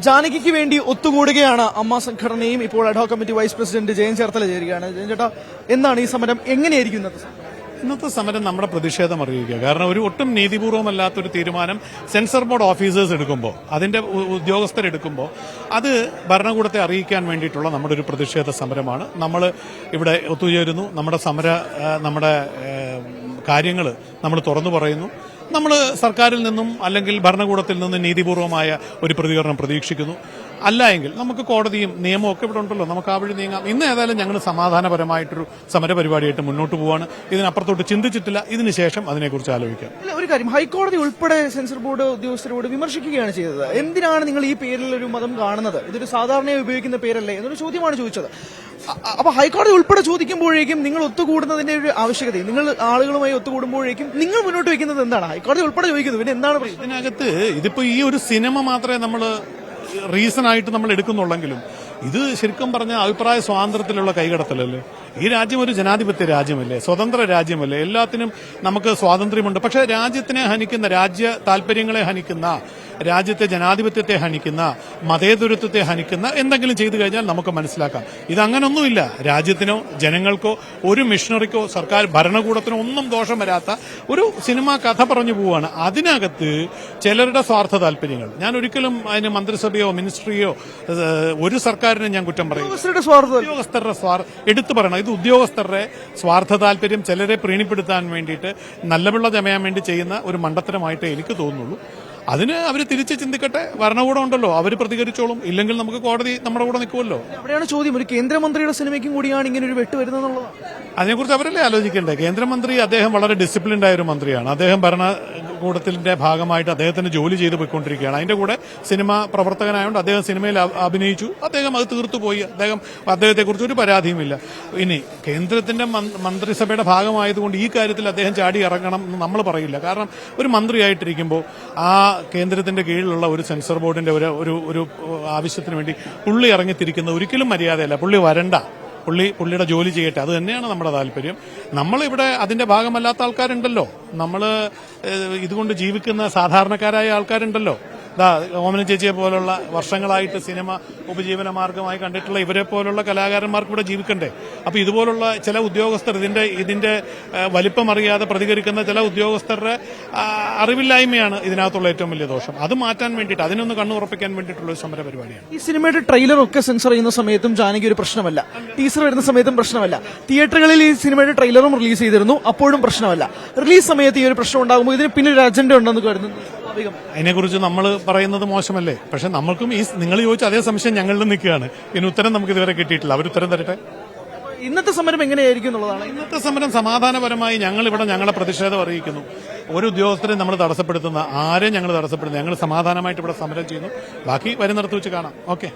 ജാനകിക്ക് വേണ്ടി ഒത്തുകൂടുകയാണ് അമ്മ സംഘടനയും. ഇപ്പോൾ ad hoc committee vice president Jayan Cherthala ചേരുകയാണ്. ജയൻ ചേട്ടാ, എന്താണ് ഈ സമരം, എങ്ങനെയായിരിക്കും ഇന്നത്തെ സമരം നമ്മുടെ പ്രതിഷേധം അറിയിക്കുക. കാരണം ഒരു ഒട്ടും നീതിപൂർവമല്ലാത്തൊരു തീരുമാനം സെൻസർ ബോർഡ് ഓഫീസേഴ്സ് എടുക്കുമ്പോൾ, അതിന്റെ ഉദ്യോഗസ്ഥരെടുക്കുമ്പോൾ അത് ഭരണകൂടത്തെ അറിയിക്കാൻ വേണ്ടിയിട്ടുള്ള നമ്മുടെ ഒരു പ്രതിഷേധ സമരമാണ്. നമ്മൾ ഇവിടെ ഒത്തുചേരുന്നു. നമ്മുടെ കാര്യങ്ങൾ നമ്മൾ തുറന്നു പറയുന്നു. നമ്മൾ സർക്കാരിൽ നിന്നും അല്ലെങ്കിൽ ഭരണകൂടത്തിൽ നിന്നും നീതിപൂർവമായ ഒരു പ്രതികരണം പ്രതീക്ഷിക്കുന്നു. അല്ല എങ്കിൽ നമുക്ക് കോടതിയും നിയമവും ഒക്കെ ഇവിടെ ഉണ്ടല്ലോ, നമുക്ക് ആ വഴി നീങ്ങാം. ഇന്ന് ഏതായാലും ഞങ്ങൾ സമാധാനപരമായിട്ടൊരു സമരപരിപാടിയായിട്ട് മുന്നോട്ട് പോവാണ്. ഇതിനപ്പുറത്തോട്ട് ചിന്തിച്ചിട്ടില്ല. ഇതിനുശേഷം അതിനെക്കുറിച്ച് ആലോചിക്കാം. ഒരു കാര്യം, ഹൈക്കോടതി ഉൾപ്പെടെ സെൻസർ ബോർഡ് ഉദ്യോഗസ്ഥരോട് വിമർശിക്കുകയാണ് ചെയ്തത്. എന്തിനാണ് നിങ്ങൾ ഈ പേരിൽ ഒരു മതം കാണുന്നത്? ഇതൊരു സാധാരണയായി ഉപയോഗിക്കുന്ന പേരല്ലേ എന്നൊരു ചോദ്യമാണ് ചോദിച്ചത്. അപ്പൊ ഹൈക്കോടതി ഉൾപ്പെടെ ചോദിക്കുമ്പോഴേക്കും നിങ്ങൾ ഒത്തുകൂടുന്നതിന്റെ ഒരു ആവശ്യകത, നിങ്ങൾ ആളുകളുമായി ഒത്തുകൂടുമ്പോഴേക്കും നിങ്ങൾ മുന്നോട്ട് വെക്കുന്നത് എന്താണ്? ഹൈക്കോടതി ഉൾപ്പെടെ ചോദിക്കുന്നത് പിന്നെ എന്താണ് ഇതിനകത്ത്? ഇതിപ്പോ ഈ ഒരു സിനിമ മാത്രമേ നമ്മൾ റീസൺ ആയിട്ട് നമ്മൾ എടുക്കുന്നുള്ളെങ്കിലും ഇത് ശരിക്കും പറഞ്ഞ അഭിപ്രായ സ്വാതന്ത്ര്യത്തിലുള്ള കൈകടത്തലല്ലേ? ഈ രാജ്യം ഒരു ജനാധിപത്യ രാജ്യമല്ലേ, സ്വതന്ത്ര രാജ്യമല്ലേ? എല്ലാത്തിനും നമുക്ക് സ്വാതന്ത്ര്യമുണ്ട്. പക്ഷെ രാജ്യത്തിനെ ഹനിക്കുന്ന, രാജ്യ താല്പര്യങ്ങളെ ഹനിക്കുന്ന, രാജ്യത്തെ ജനാധിപത്യത്തെ ഹനിക്കുന്ന, മതേതരത്വത്തെ ഹനിക്കുന്ന എന്തെങ്കിലും ചെയ്തു കഴിഞ്ഞാൽ നമുക്ക് മനസ്സിലാക്കാം. ഇതങ്ങനൊന്നുമില്ല. രാജ്യത്തിനോ ജനങ്ങൾക്കോ ഒരു മിഷണറിക്കോ സർക്കാർ ഭരണകൂടത്തിനോ ഒന്നും ദോഷം വരാത്ത ഒരു സിനിമ കഥ പറഞ്ഞു പോവുകയാണ്. അതിനകത്ത് ചിലരുടെ സ്വാർത്ഥ താല്പര്യങ്ങൾ, ഞാൻ ഒരിക്കലും അതിന് മന്ത്രിസഭയോ മിനിസ്ട്രിയോ ഒരു സർക്കാരിനെ ഞാൻ കുറ്റം പറയും. ഉദ്യോഗസ്ഥരുടെ എടുത്തു പറയണം. ഇത് ഉദ്യോഗസ്ഥരുടെ സ്വാർത്ഥ താല്പര്യം, ചിലരെ പ്രീണിപ്പെടുത്താൻ വേണ്ടിയിട്ട്, നല്ലപിള്ള ചമയാൻ വേണ്ടി ചെയ്യുന്ന ഒരു മണ്ടത്തരമായിട്ട് എനിക്ക് തോന്നുന്നുള്ളൂ. അതിന് അവർ തിരിച്ച് ചിന്തിക്കട്ടെ. ഭരണകൂടം ഉണ്ടല്ലോ, അവർ പ്രതികരിച്ചോളും. ഇല്ലെങ്കിൽ നമുക്ക് കോടതി നമ്മുടെ കൂടെ നിൽക്കുമല്ലോ. അവിടെയാണ് ചോദ്യം, ഒരു കേന്ദ്രമന്ത്രിയുടെ സിനിമയ്ക്കും കൂടിയാണ് ഇങ്ങനെ ഒരു വെട്ട് വരുന്നതെന്നുള്ളത്. അതിനെക്കുറിച്ച് അവരല്ലേ ആലോചിക്കേണ്ടേ? കേന്ദ്രമന്ത്രി അദ്ദേഹം വളരെ ഡിസിപ്ലിൻഡ് ആയ ഒരു മന്ത്രിയാണ്. അദ്ദേഹം ഭരണകൂടത്തിന്റെ ഭാഗമായിട്ട് അദ്ദേഹത്തിന് ജോലി ചെയ്തു പോയിക്കൊണ്ടിരിക്കുകയാണ്. അതിന്റെ കൂടെ സിനിമ പ്രവർത്തകനായതുകൊണ്ട് അദ്ദേഹം സിനിമയിൽ അഭിനയിച്ചു. അദ്ദേഹം അത് തീർത്തുപോയി. അദ്ദേഹത്തെക്കുറിച്ച് ഒരു പരാതിയുമില്ല. ഇനി കേന്ദ്രത്തിന്റെ മന്ത്രിസഭയുടെ ഭാഗമായതുകൊണ്ട് ഈ കാര്യത്തിൽ അദ്ദേഹം ചാടി ഇറങ്ങണം എന്ന് നമ്മൾ പറയില്ല. കാരണം ഒരു മന്ത്രിയായിട്ടിരിക്കുമ്പോൾ ആ കേന്ദ്രത്തിന്റെ കീഴിലുള്ള ഒരു സെൻസർ ബോർഡിന്റെ ഒരു ആവശ്യത്തിന് വേണ്ടി പുള്ളി ഇറങ്ങിത്തിരിക്കുന്ന ഒരിക്കലും മര്യാദയല്ല. പുള്ളി വരണ്ട, പുള്ളിയുടെ ജോലി ചെയ്യട്ടെ. അത് തന്നെയാണ് നമ്മുടെ താല്പര്യം. നമ്മളിവിടെ അതിന്റെ ഭാഗമല്ലാത്ത ആൾക്കാരുണ്ടല്ലോ, നമ്മൾ ഇതുകൊണ്ട് ജീവിക്കുന്ന സാധാരണക്കാരായ ആൾക്കാരുണ്ടല്ലോ. ഓമന ചേച്ചിയെ പോലുള്ള വർഷങ്ങളായിട്ട് സിനിമ ഉപജീവന മാർഗമായി കണ്ടിട്ടുള്ള ഇവരെ പോലുള്ള കലാകാരന്മാർക്ക് ഇവിടെ ജീവിക്കണ്ടേ? അപ്പൊ ഇതുപോലുള്ള ചില ഉദ്യോഗസ്ഥർ, ഇതിന്റെ വലിപ്പം അറിയാതെ പ്രതികരിക്കുന്ന ചില ഉദ്യോഗസ്ഥരുടെ അറിവില്ലായ്മയാണ് ഇതിനകത്തുള്ള ഏറ്റവും വലിയ ദോഷം. അത് മാറ്റാൻ വേണ്ടിയിട്ട്, അതിനൊന്ന് കണ്ണുറപ്പിക്കാൻ വേണ്ടിയിട്ടുള്ള ഒരു സമര പരിപാടിയാണ്. ഈ സിനിമയുടെ ട്രെയിലറൊക്കെ സെൻസർ ചെയ്യുന്ന സമയത്തും ജാനകി ഒരു പ്രശ്നമല്ല, ടീസർ വരുന്ന സമയത്തും പ്രശ്നമല്ല, തിയേറ്ററുകളിൽ ഈ സിനിമയുടെ ട്രെയിലറും റിലീസ് ചെയ്തിരുന്നു, അപ്പോഴും പ്രശ്നമല്ല. റിലീസ് സമയത്ത് ഈ ഒരു പ്രശ്നം ഉണ്ടാകുമ്പോൾ ഇതിന് പിന്നെ ഒരു അജണ്ട ഉണ്ടെന്ന് കരുതുന്നു. അതിനെക്കുറിച്ച് നമ്മൾ പറയുന്നത് മോശമല്ലേ? പക്ഷെ നമ്മൾക്കും ഈ നിങ്ങൾ ചോദിച്ച അതേ സംശയം ഞങ്ങളിലും നിൽക്കുകയാണ്. ഇതിന് ഉത്തരം നമുക്ക് ഇതുവരെ കിട്ടിയിട്ടില്ല. അവരുത്തരം തരട്ടെ. ഇന്നത്തെ സമരം എങ്ങനെയായിരിക്കും എന്നുള്ളതാണ്. ഇന്നത്തെ സമരം സമാധാനപരമായി ഞങ്ങളിവിടെ ഞങ്ങളുടെ പ്രതിഷേധം അറിയിക്കുന്നു. ഒരു ഉദ്യോഗസ്ഥരെ നമ്മൾ തടസ്സപ്പെടുത്തുന്ന, ആരെയും ഞങ്ങൾ തടസ്സപ്പെടുത്തുന്നു. ഞങ്ങൾ സമാധാനമായിട്ട് ഇവിടെ സമരം ചെയ്യുന്നു. ബാക്കി വരുന്നിടത്ത് വെച്ച് കാണാം. ഓക്കെ.